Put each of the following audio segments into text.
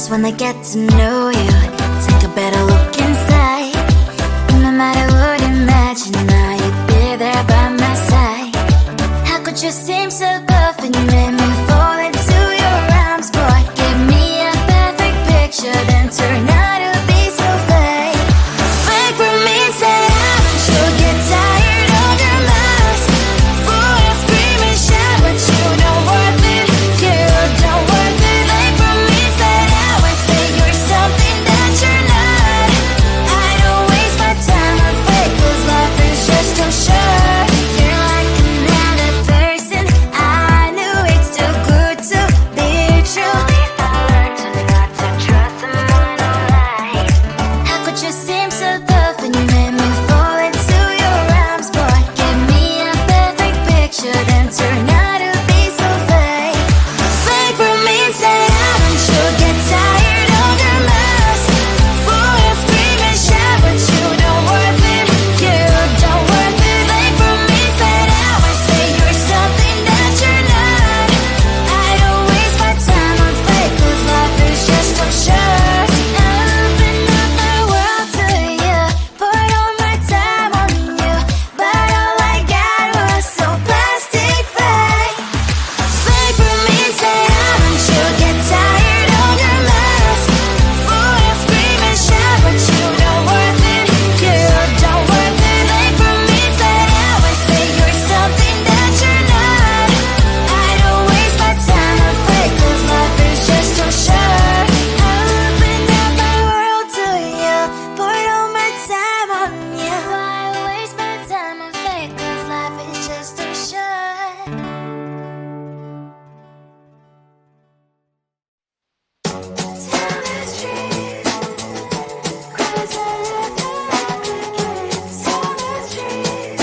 when I get to know you, take a better look inside. No matter what you imagine, now you'd be there by my side. How could you seem so perfect? You made me fall into your arms, boy. Give me a perfect picture, then turn out to be so fake. Fake for me, say haven't you get tired of your mask? Fool and scream and shout, but you don't worth it. You don't worth it. Fake for me, say I would say you're something that you're not. I don't waste my time on fake, 'cause life is just too short. You're like another person. I knew it's too good to be true. I learned to not to trust someone online. How could you seem so perfect? You made me fall into your arms, boy. Give me a perfect picture, then turn out to be so fake. Fake for me, say haven't you get tired of your mask? Fool and scream and shout, but you don't worth it. You don't worth it. Fake for me, say I would say you're something that you're not. I don't waste my time on fake, 'cause life is just too short. I opened up my world to you, poured all my time on you, but all I got was so plastic fake. Fake for me, say haven't you get tired of your mask? Fool and scream and shout, but you don't worth it. You don't worth it. Fake for me, say I would say you're something that you're not. I don't waste my time on fake, 'cause life is just too short. I opened up my world to you, poured all my time on you. Why waste my time on fake, 'cause life is just too short. Tell the truth, 'cause I love you like we can. Tell the truth.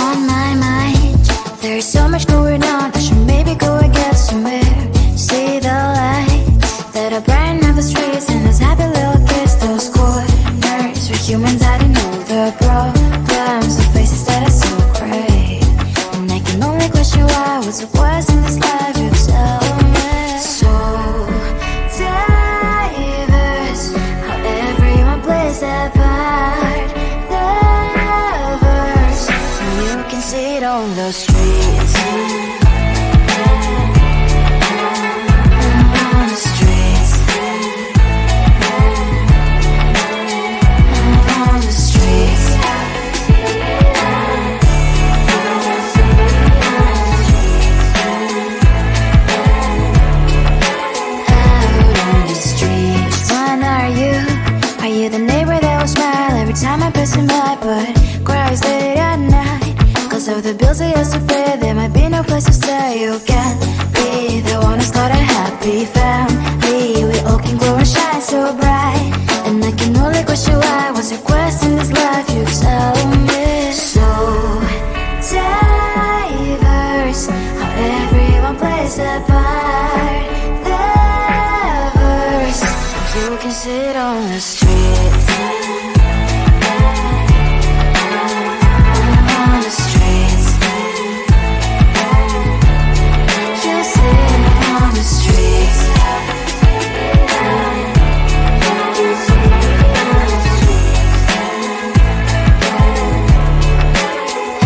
On my mind, there's so much going on. I should maybe go and get somewhere. See the lights that are brighten up the streets, and those happy little kids, those corners where humans hiding all the problems, the faces that are so great. And I can only question why, what's the worst in this life, you tell me. So diverse, how everyone plays their part. Lovers, and you can see it on the streets. On the streets. On the streets. Out on the streets. When are you? Are you the neighbor that will smile every time I pass him by, but cries late at night? 'Cause of the bills I used to pay, there might be no place to stay. You can't be the one who's got a happy family. We all can glow and shine so bright, and I can only question why, what's your quest in this life, you tell me. So diverse, how everyone plays their part. Lovers, you can sit on the streets. On the streets. You sit on the streets.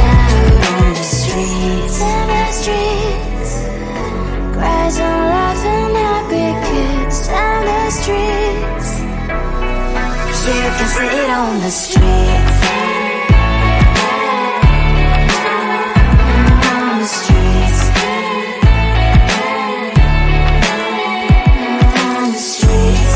Out on the streets. In the streets. Cries and laughing happy kids. Down the streets. You can sit on the streets. On the streets. On the streets.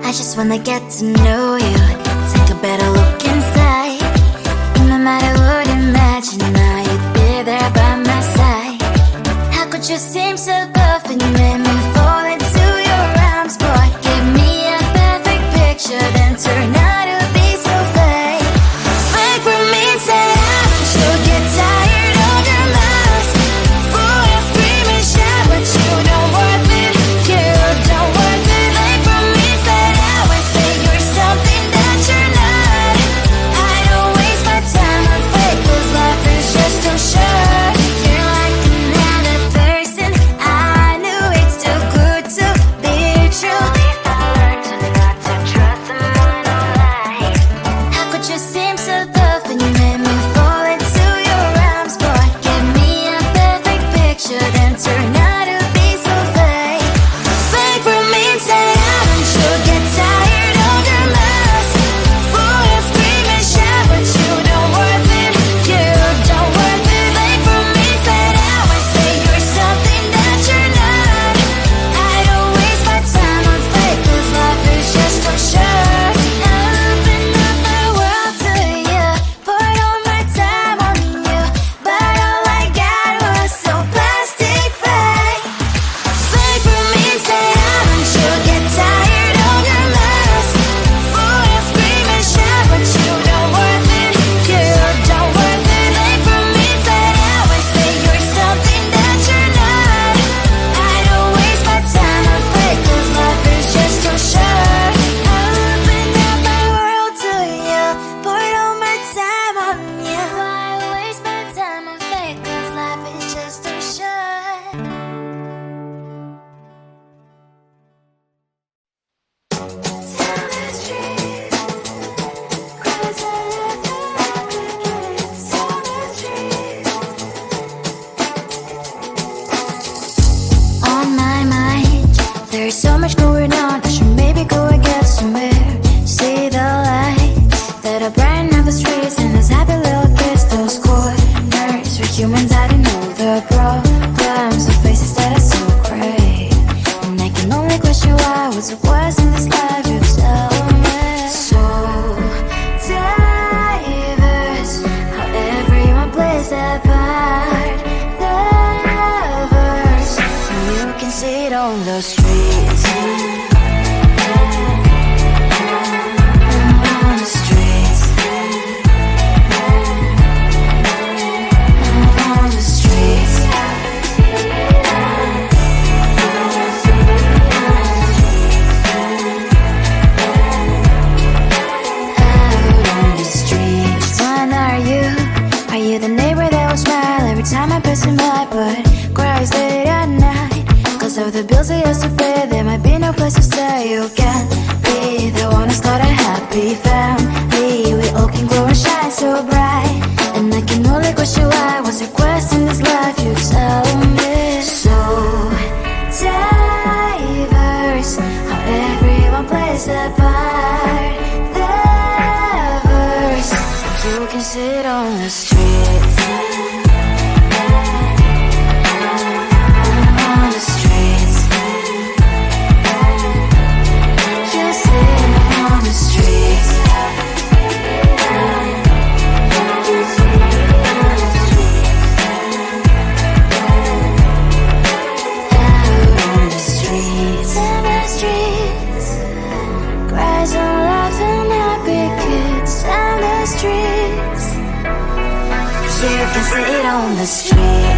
I just wanna get to know you, take a better look inside. No matter what, imagine now you'd be there by my side. How could you seem so perfect, you made me fall into your arms, boy. Give me a perfect picture, then turn out to be so fake. Fake for me, say haven't you get tired of your mouth? Full of scream and shout, but you don't worth it, you don't worth it. Fake for me, say I would say you're something that you're not. I don't waste my time on fake, 'cause life is just too short. You're like another person, I knew it's too good to be true. I learned to not to trust someone no lie. How could you seem so perfect, you made me fall into your arms, boy. Give me a perfect picture, then turn out to be so fake. Fake for me, say haven't you get tired of your mess? Full of scream and shout, but you don't worth it, you don't worth it. Fake for me, said I would say you're something that you're not. I don't waste my time on fake, 'cause life is just too short. I open up my world to you, poured all my time on you, but all I got was so plastic fake. Fake for me, say haven't you get tired of your mess? Full of scream and shout, but you don't worth it, you don't worth it. Fake for me, said I would say you're something that you're not. I don't waste my time on fake, 'cause life is just too short. I opened up my world to you, poured all my time on you. Why waste my time on fake, 'cause life is just too short. Tell the truth, 'cause I love you like a kid. Tell the truth. On my mind, there's so much going on. I should maybe go and get somewhere. See the lights that are brighten up the streets, and those happy little kids, those corners where humans hiding all the problems, the faces that are so gray. And I can only question why was it worse in this life. You tell me. So diverse, how everyone plays their part. Lovers, you can see it on the streets. On the streets. On the streets. Out on the streets. When are you? Are you the neighbor that will smile every time I pass him by, but cries late at night? 'Cause of the bills I used to pay, there might be no place to stay. You can be the one who's got a happy family. We all can grow and shine so bright. And I can only question why was your quest in this life. You tell me. So diverse, how everyone plays their part. Lovers, you can sit on the streets. On the streets. You sit on the streets. Out on the streets. In the streets. Cries and laughs and happy kids. On the streets. You can sit on the streets.